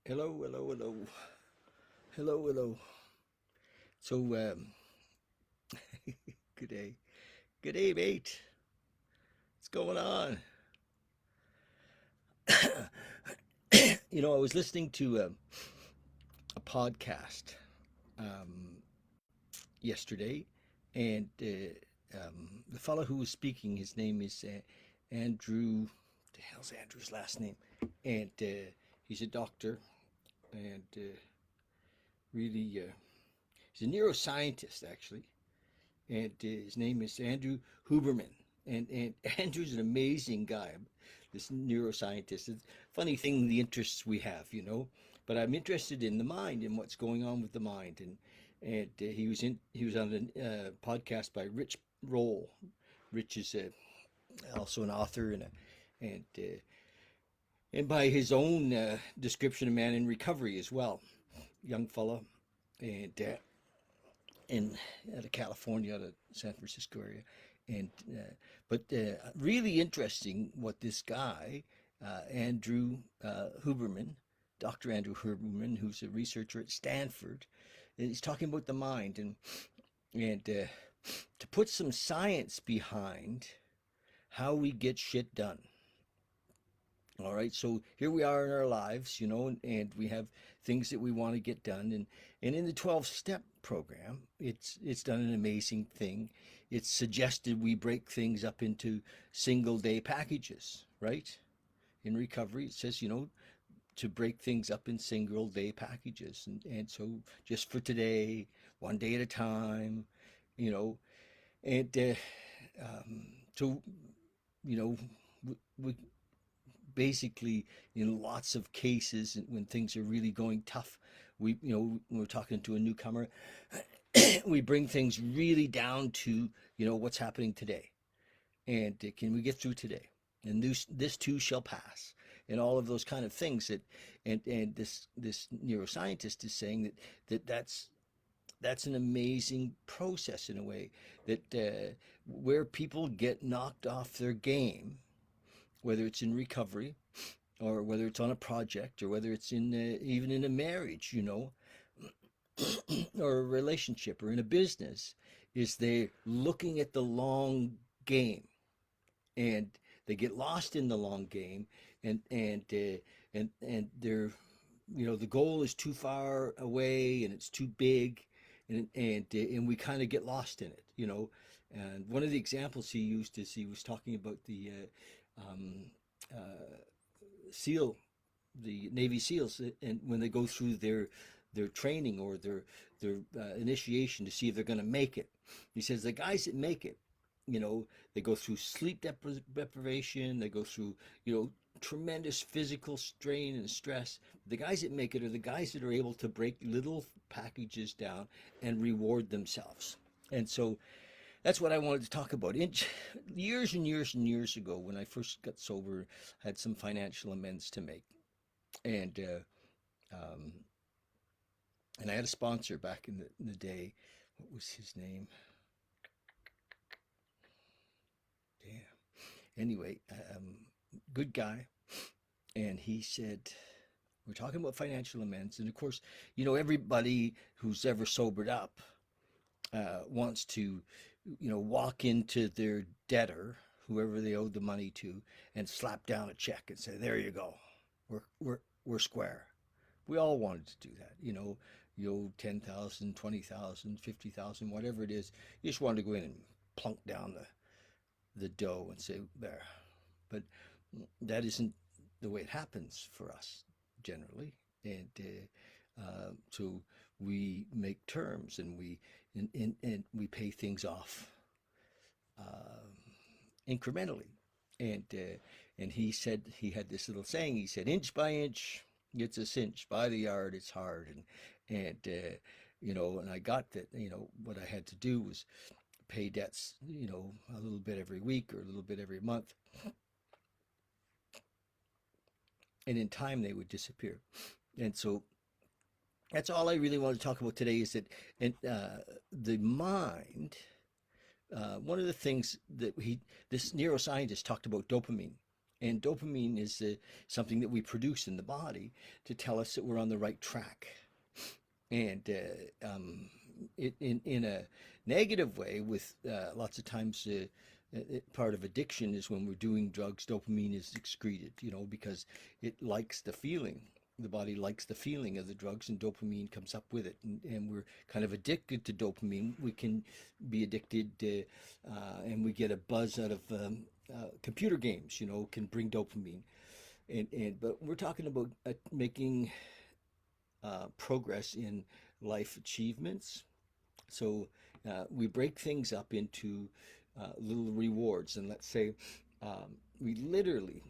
Hello, hello, hello, hello, hello. So, good day, mate. What's going on? I was listening to a podcast um, yesterday, and the fellow who was speaking, his name is Andrew. The hell's Andrew's last name? And he's a doctor, and really, he's a neuroscientist actually, and his name is Andrew Huberman. And Andrew's an amazing guy, this neuroscientist. It's a funny thing, the interests we have, But I'm interested in the mind and what's going on with the mind. And he was on a podcast by Rich Roll. Rich is also an author and by his own description, a man in recovery as well, young fella, and in out of California, out of San Francisco area, and but really interesting what this guy Andrew Huberman, Dr. Andrew Huberman, who's a researcher at Stanford, and he's talking about the mind and to put some science behind how we get shit done. All right, so here we are in our lives, and we have things that we want to get done, and in the 12-step program, it's done an amazing thing. It's suggested we break things up into single day packages, right? In recovery, it says, to break things up in single day packages, and so just for today, one day at a time, you know, and so you know, we basically in lots of cases when things are really going tough, when we're talking to a newcomer, we bring things really down to what's happening today, and can we get through today, and this too shall pass, and all of those kind of things that, and this neuroscientist is saying that's an amazing process in a way that where people get knocked off their game, whether it's in recovery or whether it's on a project or whether it's in even in a marriage, or a relationship or in a business, is they're looking at the long game, and they get lost in the long game, and they're the goal is too far away and it's too big, and we kind of get lost in it. And one of the examples he used is he was talking about the uh, SEAL, the Navy SEALs, and when they go through their training or their initiation to see if they're going to make it. He says the guys that make it, they go through sleep deprivation, they go through tremendous physical strain and stress. The guys that make it are the guys that are able to break little packages down and reward themselves. And so that's what I wanted to talk about. Years and years and years ago, when I first got sober, I had some financial amends to make, and um, and I had a sponsor back in the day. What was his name? Damn. Anyway, good guy, and he said, we're talking about financial amends, and of course, everybody who's ever sobered up wants to, walk into their debtor, whoever they owed the money to, and slap down a check and say, "There you go, we're square." We all wanted to do that, You owe 10,000, 20,000, 50,000, whatever it is. You just wanted to go in and plunk down the dough and say, "There." But that isn't the way it happens for us generally, and so we make terms, and and we pay things off uh, incrementally, and he said he had this little saying. He said, "Inch by inch, it's a cinch. By the yard, it's hard." And I got that. What I had to do was pay debts, a little bit every week or a little bit every month, and in time they would disappear. And so that's all I really want to talk about today, is that, and the mind. One of the things that this neuroscientist talked about dopamine, And dopamine is something that we produce in the body to tell us that we're on the right track. And in a negative way, with lots of times part of addiction is when we're doing drugs, dopamine is excreted, because it likes the feeling. The body likes the feeling of the drugs, and dopamine comes up with it. And we're kind of addicted to dopamine. We can be addicted, and we get a buzz out of computer games, can bring dopamine. But we're talking about making progress in life achievements. So we break things up into little rewards, and let's say we literally,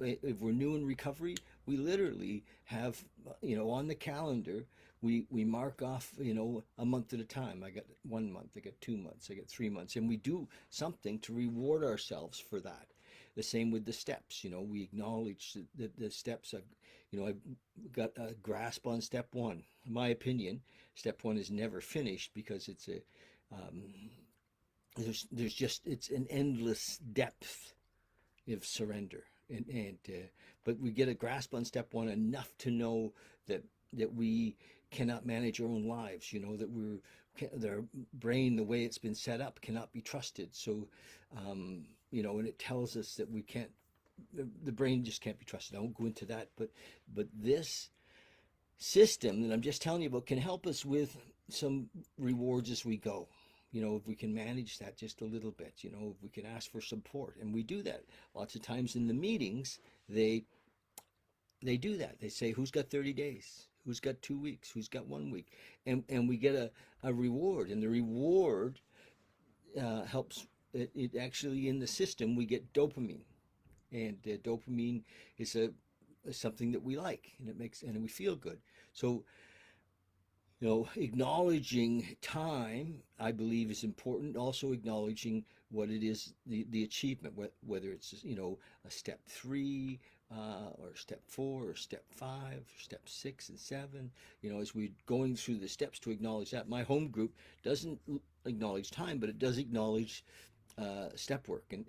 if we're new in recovery, we literally have, on the calendar, we mark off, a month at a time. I got 1 month, I got 2 months, I got 3 months, and we do something to reward ourselves for that. The same with the steps. We acknowledge the steps. I've got a grasp on step one. In my opinion, step one is never finished because it's there's just, it's an endless depth of surrender. But we get a grasp on step one enough to know that we cannot manage our own lives. That their brain, the way it's been set up, cannot be trusted. So, and it tells us that we can't. The brain just can't be trusted. I won't go into that, but this system that I'm just telling you about can help us with some rewards as we go. If we can manage that just a little bit, if we can ask for support, and we do that lots of times in the meetings. They do that. They say, who's got 30 days? Who's got 2 weeks? Who's got 1 week? And we get a reward, and the reward helps. It actually, in the system, we get dopamine, and dopamine is something that we like, and we feel good. So acknowledging time, I believe, is important. Also acknowledging what it is, the achievement, whether it's, a step 3, or step 4, or step 5, or step 6 and 7. As we're going through the steps, to acknowledge that. My home group doesn't acknowledge time, but it does acknowledge step work, and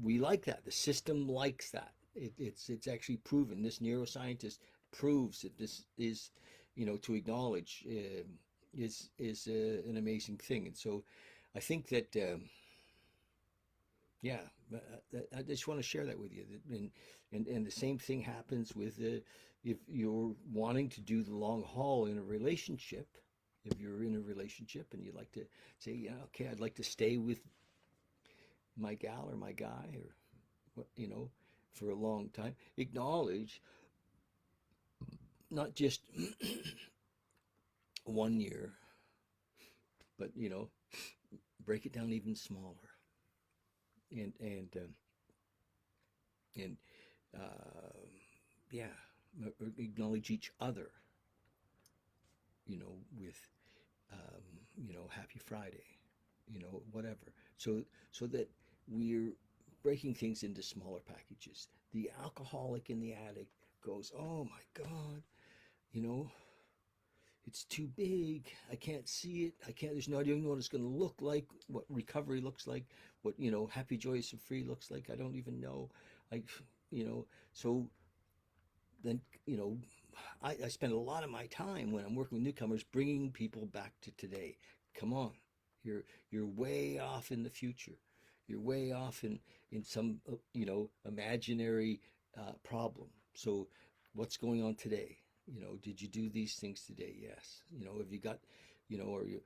we like that. The system likes that. It's actually proven. This neuroscientist proves that this is, to acknowledge, is an amazing thing. And so I think that yeah, I just want to share that with you. And the same thing happens with if you're wanting to do the long haul in a relationship. If you're in a relationship and you'd like to say, yeah, okay, I'd like to stay with my gal or my guy, or for a long time, acknowledge not just 1 year, but break it down even smaller, and and uh, yeah, acknowledge each other, with Happy Friday, whatever. So that we're breaking things into smaller packages. The alcoholic and the addict goes, oh my God, you know, it's too big. I can't see it. I can't, there's no idea what it's going to look like, what recovery looks like, what, happy, joyous, and free looks like. I don't even know. Like, so then, I spend a lot of my time when I'm working with newcomers bringing people back to today. Come on, you're way off in the future. You're way off in some imaginary problem. So what's going on today? Did you do these things today? Yes. Have you got, or you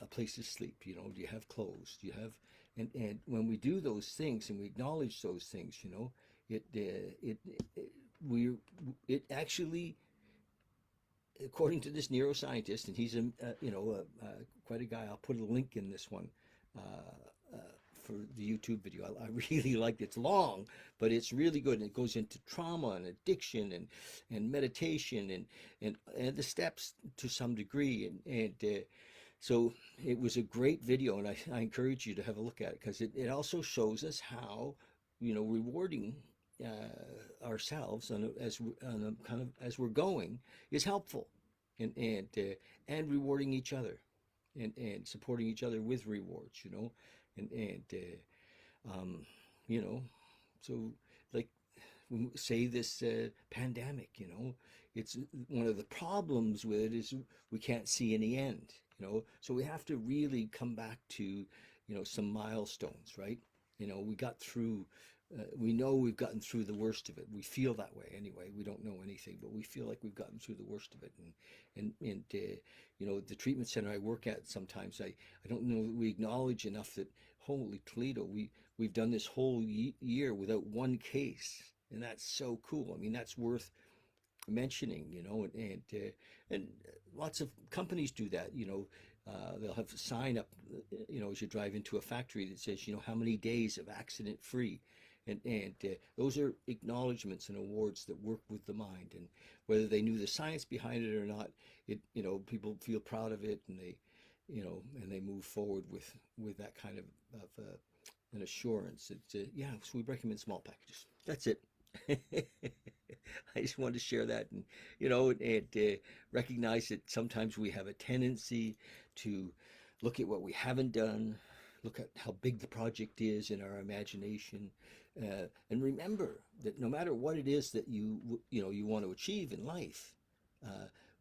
a place to sleep? Do you have clothes? Do you have, and when we do those things and we acknowledge those things, it it, it we it actually, according to this neuroscientist, and he's quite a guy. I'll put a link in this one uh, for the YouTube video. I really liked it. It's long, but it's really good, and it goes into trauma and addiction and meditation and the steps to some degree, and so it was a great video, and I encourage you to have a look at it, because it also shows us how rewarding ourselves on a kind of as we're going is helpful, and rewarding each other, and supporting each other with rewards, and um, you know So, like, say this pandemic, it's one of the problems with it is we can't see any end, so we have to really come back to, some milestones, right? We got through, we know we've gotten through the worst of it. We feel that way anyway. We don't know anything, but we feel like we've gotten through the worst of it. And the treatment center I work at, sometimes I don't know that we acknowledge enough that, holy Toledo, we've done this whole year without one case, and that's so cool. I mean, that's worth mentioning, and lots of companies do that. They'll have a sign up, as you drive into a factory that says, how many days of accident free. And those are acknowledgments and awards that work with the mind. And whether they knew the science behind it or not, people feel proud of it, and they move forward with that kind of an assurance. Yeah, so we break them in small packages. That's it. I just wanted to share that, and recognize that sometimes we have a tendency to look at what we haven't done, look at how big the project is in our imagination, and remember that no matter what it is that you want to achieve in life,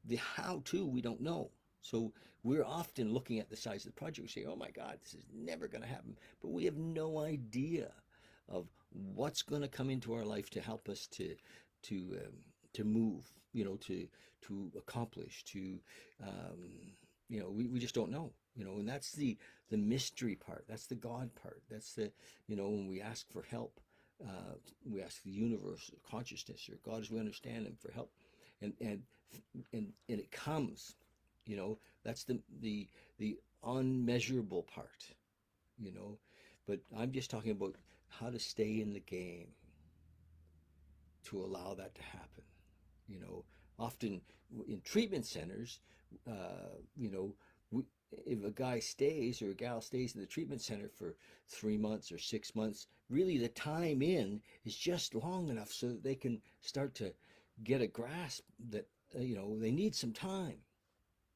the how to we don't know. So we're often looking at the size of the project. We say, "Oh my God, this is never going to happen," but we have no idea of what's going to come into our life to help us to move, to accomplish, we just don't know, and that's the mystery part. That's the God part. That's when we ask for help, we ask the universe, or consciousness, or God as we understand Him, for help, and it comes. That's the unmeasurable part. you know. But I'm just talking about how to stay in the game to allow that to happen. You know, often in treatment centers, you know, if a guy stays or a gal stays in the treatment center for 3 months or 6 months, really the time in is just long enough so that they can start to get a grasp that, they need some time,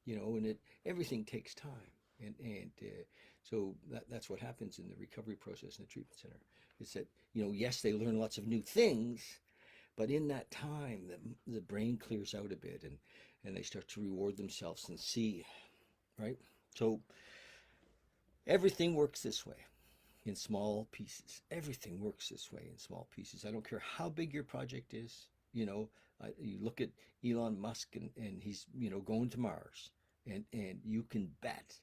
and everything takes time. And so that's what happens in the recovery process in the treatment center. Is that, yes, they learn lots of new things, but in that time, the brain clears out a bit, and they start to reward themselves and see, right? So everything works this way in small pieces. Everything works this way in small pieces. I don't care how big your project is. You look at Elon Musk, and he's, going to Mars, and you can bet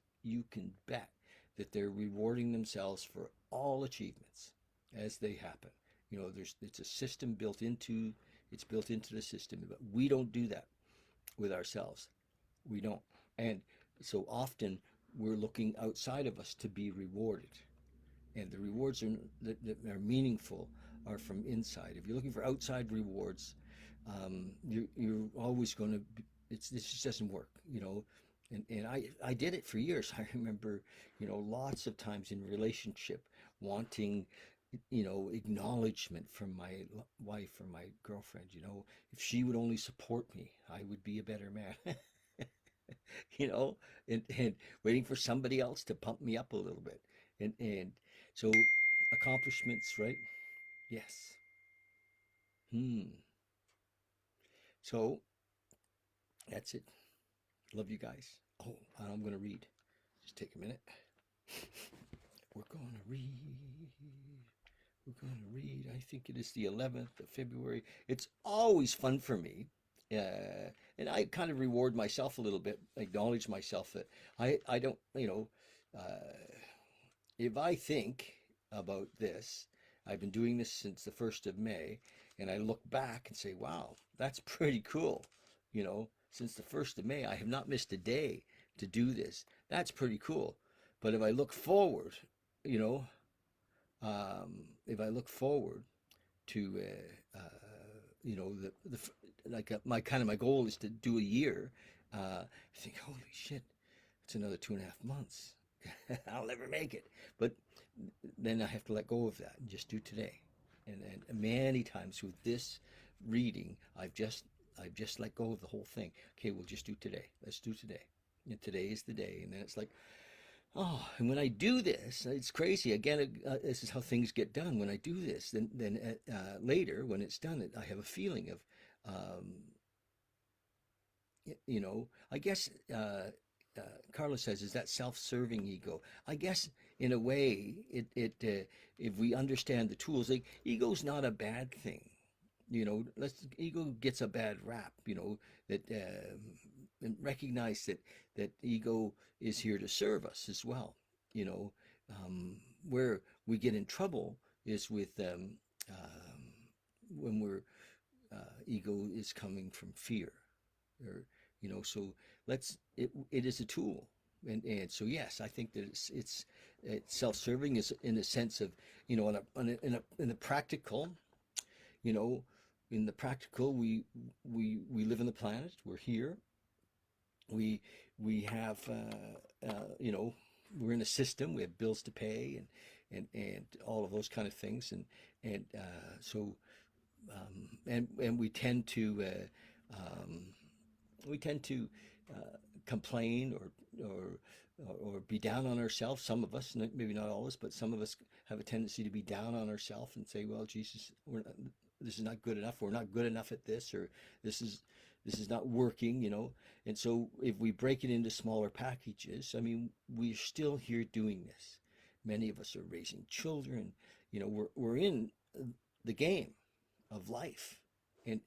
that they're rewarding themselves for all achievements as they happen. It's a system it's built into the system, but we don't do that with ourselves. We don't. And so often we're looking outside of us to be rewarded. And the rewards that are meaningful are from inside. If you're looking for outside rewards, you're always going to be, this just doesn't work, And I did it for years. I remember, lots of times in relationship wanting, acknowledgement from my wife or my girlfriend. If she would only support me, I would be a better man. you know, and waiting for somebody else to pump me up a little bit. And so accomplishments, right? Yes. Hmm. So that's it. Love you guys. Oh, I'm going to read. Just take a minute. We're going to read. We're going to read. I think it is the 11th of February. It's always fun for me. And I kind of reward myself a little bit, acknowledge myself that I don't, if I think about this, I've been doing this since the 1st of May, and I look back and say, wow, that's pretty cool. Since the 1st of May, I have not missed a day to do this. That's pretty cool. But you know, if I look forward to, my goal is to do a year, I think, holy shit, it's another 2.5 months. I'll never make it. But then I have to let go of that and just do today. And many times with this reading, I've just let go of the whole thing. Okay, we'll just do today. Let's do today. And today is the day. And then it's like, Oh, and when I do this, it's crazy. Again, this is how things get done. When I do this, then later when it's done, I have a feeling of, um, I guess Carlos says, is that self-serving ego? I guess in a way, if we understand the tools, like ego's not a bad thing. Ego gets a bad rap. That and recognize that ego is here to serve us as well. You know, where we get in trouble is with when we're ego is coming from fear, or so it is a tool. And so yes, I think that it's self-serving is in the sense of, in a practical, you know in the practical, we live on the planet, we're here, we have we're in a system, we have bills to pay, and all of those kind of things, and we tend to complain, or be down on ourselves. Some of us, maybe not all of us, but some of us have a tendency to be down on ourselves and say, "Well, Jesus, this is not good enough. We're not good enough at this, or this is this is not working." And so, if we break it into smaller packages, I mean, we're still here doing this. Many of us are raising children. We're in the game of life, and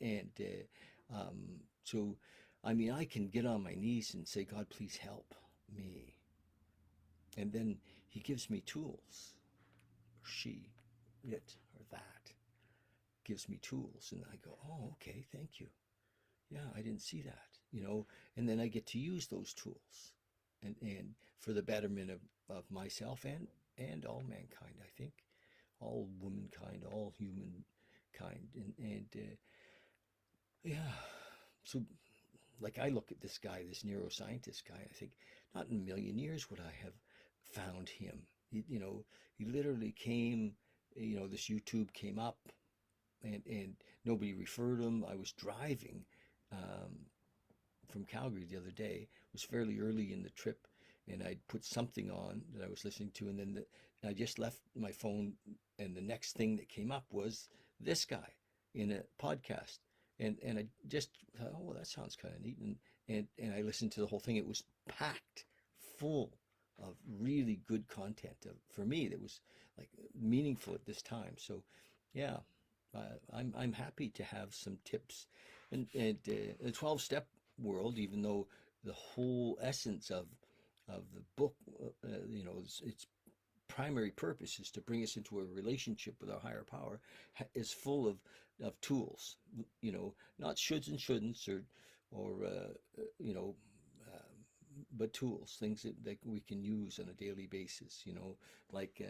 so, I mean, I can get on my knees and say, God, please help me, and then He gives me tools, or she, it, or that gives me tools, and I go, oh, okay, thank you. Yeah, I didn't see that, and then I get to use those tools, and for the betterment of myself and all mankind, I think, all womankind, all humankind, and yeah. So, like, I look at this guy, this neuroscientist guy, I think, not in a million years would I have found him. He literally came, this YouTube came up, and nobody referred him. I was driving um, from Calgary the other day. It was fairly early in the trip, and I'd put something on that I was listening to, and then I just left my phone, and the next thing that came up was this guy in a podcast, and I just thought, oh, well, that sounds kind of neat, and I listened to the whole thing. It was packed full of really good content, for me, that was like meaningful at this time. So, yeah, I'm happy to have some tips, and the 12-step world, even though the whole essence of the book, its primary purpose is to bring us into a relationship with our higher power, is full of tools. Not shoulds and shouldn'ts, or but tools, things that we can use on a daily basis. Like,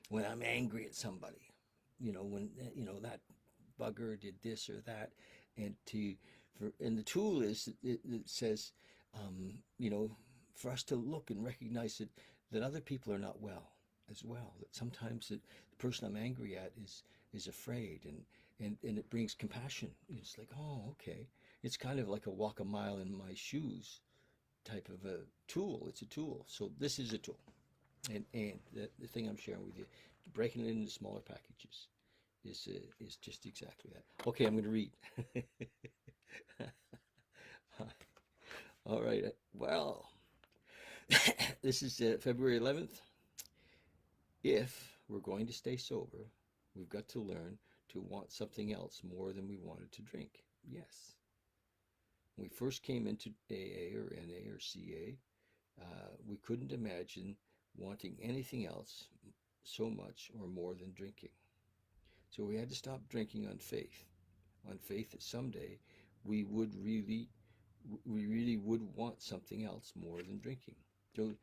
when I'm angry at somebody, when that bugger did this or that, and the tool is, it says, you know, for us to look and recognize that other people are not well as well. That sometimes the person I'm angry at is afraid, and it brings compassion. It's like, oh, okay. It's kind of like a walk a mile in my shoes type of a tool. It's a tool. So this is a tool, and the thing I'm sharing with you, breaking it into smaller packages, is just exactly that. Okay, I'm going to read. All right. Well, this is February 11th. If we're going to stay sober, we've got to learn to want something else more than we wanted to drink. Yes. When we first came into AA or NA or CA, we couldn't imagine wanting anything else so much or more than drinking. So we had to stop drinking on faith that someday we would really, we really would want something else more than drinking. So,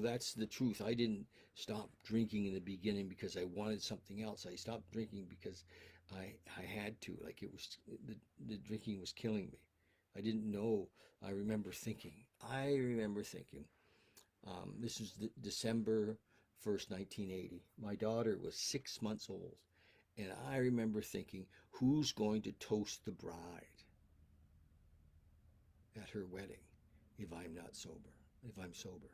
that's the truth. I didn't stop drinking in the beginning because I wanted something else. I stopped drinking because I had to. Like, it was the drinking was killing me. I didn't know. I remember thinking, this is December 1st, 1980. My daughter was 6 months old. And I remember thinking, who's going to toast the bride at her wedding if I'm not sober, if I'm sober?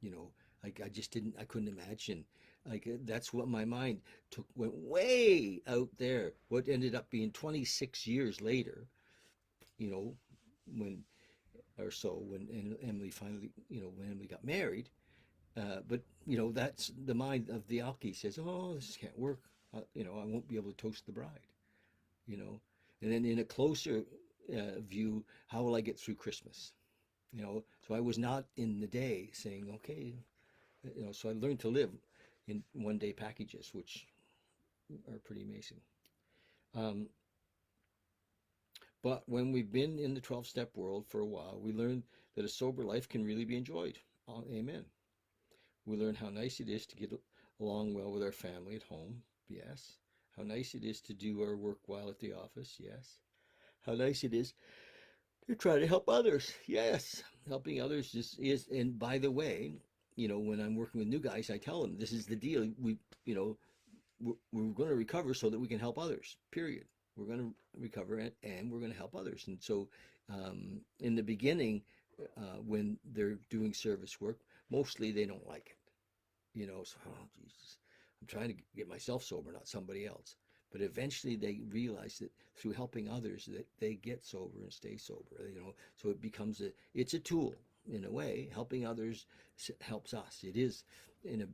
You know, Like I couldn't imagine. Like that's what my mind went way out there. What ended up being 26 years later, you know, when or so when Emily finally, when Emily got married. But that's the mind of the alkie says, "Oh, this can't work. I won't be able to toast the bride." You know, and then in a closer view, how will I get through Christmas? So I was not in the day saying, "Okay," So I learned to live in 1 day packages, which are pretty amazing. Um, but when we've been in the 12-step world for a while, we learn that a sober life can really be enjoyed. Amen. We learn how nice it is to get along well with our family at home. Yes. How nice it is to do our work while at the office. Yes. How nice it is to try to help others. Yes. Helping others and by the way, when I'm working with new guys, I tell them this is the deal. We're going to recover so that we can help others, period. We're going to recover and we're going to help others. And so in the beginning, when they're doing service work, mostly they don't like it. So, oh, Jesus, I'm trying to get myself sober, not somebody else. But eventually they realize that through helping others that they get sober and stay sober, so it's a tool in a way. Helping others helps us. It is, in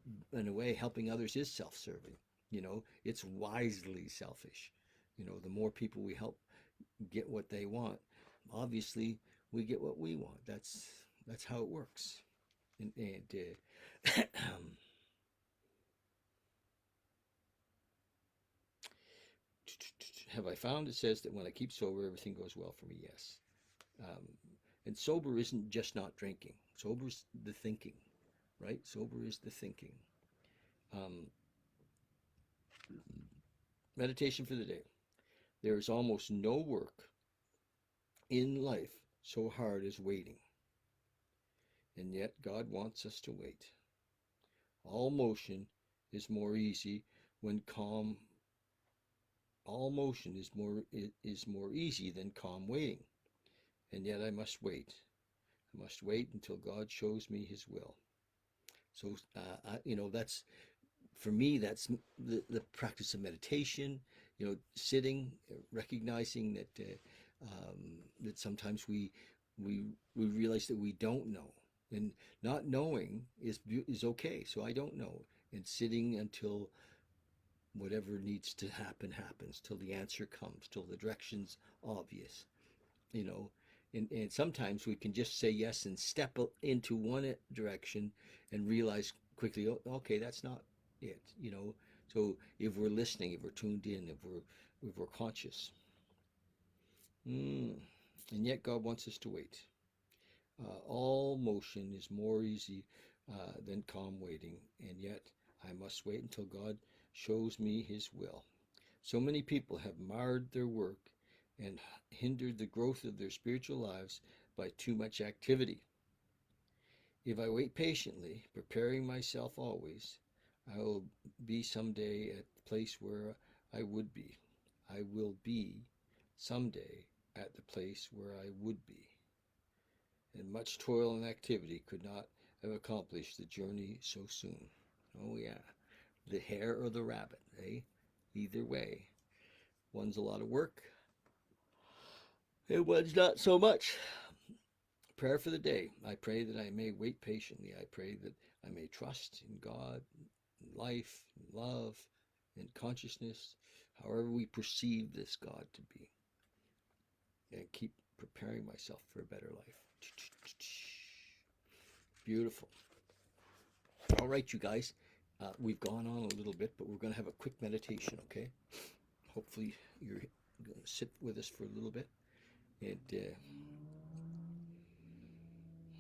a way, helping others is self-serving. It's wisely selfish. The more people we help get what they want, obviously we get what we want. That's how it works. And have I found it says that when I keep sober, everything goes well for me? Yes. Um, and sober isn't just not drinking. Sober's the thinking, right? Sober is the thinking. Um, meditation for the day. There is almost no work in life so hard as waiting. And yet God wants us to wait. All motion is more easy when calm. All motion is more easy than calm waiting. And yet I must wait. I must wait until God shows me His will. So, that's for me. That's the practice of meditation. Sitting, recognizing that sometimes we realize that we don't know, and not knowing is okay. So I don't know, and sitting until whatever needs to happen happens, till the answer comes, till the direction's obvious. you know and sometimes we can just say yes and step into one direction and realize quickly, oh, okay, that's not it. So if we're listening, if we're tuned in, if we're conscious. mm. And yet God wants us to wait. All motion is more easy than calm waiting, and yet I must wait until God shows me His will. So many people have marred their work and hindered the growth of their spiritual lives by too much activity. If I wait patiently, preparing myself always, I will be someday at the place where I would be. I will be someday at the place where I would be. And much toil and activity could not have accomplished the journey so soon. Oh, yeah. The hare or the rabbit, eh? Either way. One's a lot of work, and one's not so much. Prayer for the day. I pray that I may wait patiently. I pray that I may trust in God, in life, in love, in consciousness, however we perceive this God to be, and keep preparing myself for a better life. Beautiful. All right, you guys. We've gone on a little bit, but we're going to have a quick meditation, okay? Hopefully you're going to sit with us for a little bit. And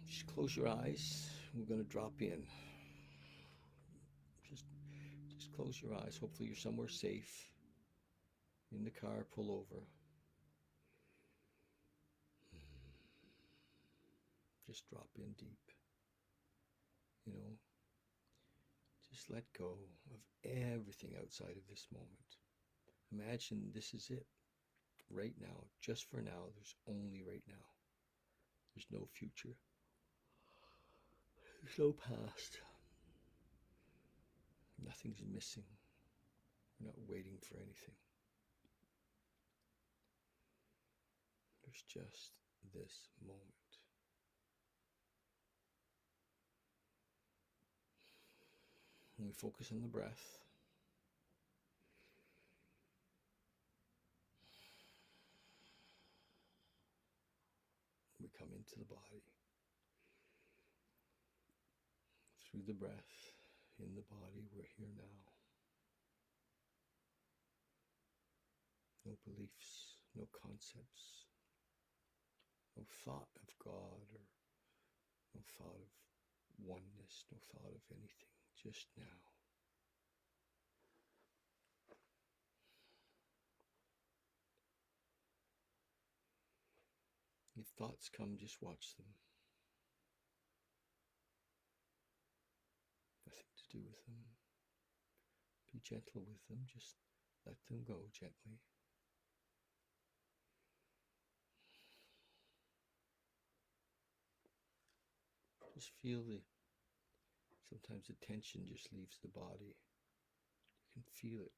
just close your eyes. We're going to drop in. Just close your eyes. Hopefully you're somewhere safe. In the car, pull over. Just drop in deep. You know, just let go of everything outside of this moment. Imagine this is it. Right now, just for now, there's only right now. There's no future. There's no past. Nothing's missing. We're not waiting for anything. There's just this moment. When we focus on the breath, we come into the body. Through the breath, in the body, we're here now. No beliefs, no concepts, no thought of God or no thought of oneness, no thought of anything, just now. If thoughts come, just watch them. Nothing to do with them. Be gentle with them, just let them go gently. Just feel sometimes the tension just leaves the body. You can feel it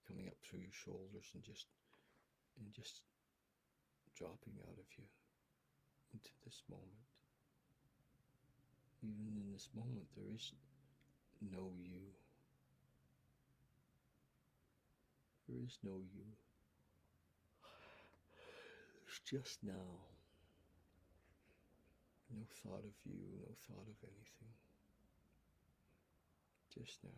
coming up through your shoulders and just dropping out of you into this moment. Even in this moment, there is no you. There is no you. It's just now. No thought of you, no thought of anything. Just now.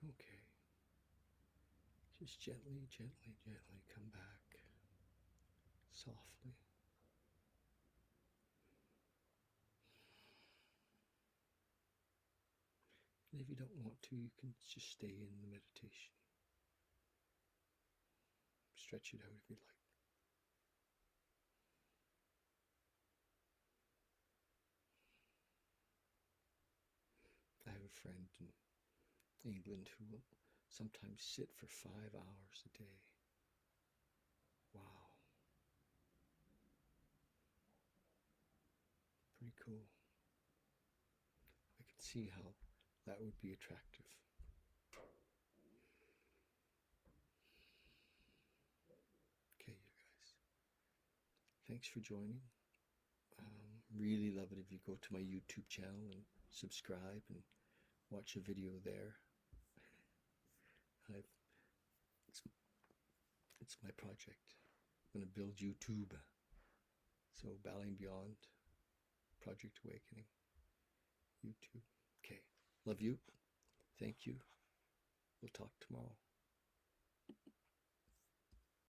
Okay. Just gently, gently, gently come back. Softly. And if you don't want to, you can just stay in the meditation. Stretch it out if you like. I have a friend in England who will sometimes sit for 5 hours a day. Wow. Pretty cool. I can see how that would be attractive. Thanks for joining. Really love it if you go to my YouTube channel and subscribe and watch a video there. I've, it's, it's my project. I'm going to build YouTube. So Bowing Beyond, Project Awakening, YouTube. Okay. Love you. Thank you. We'll talk tomorrow.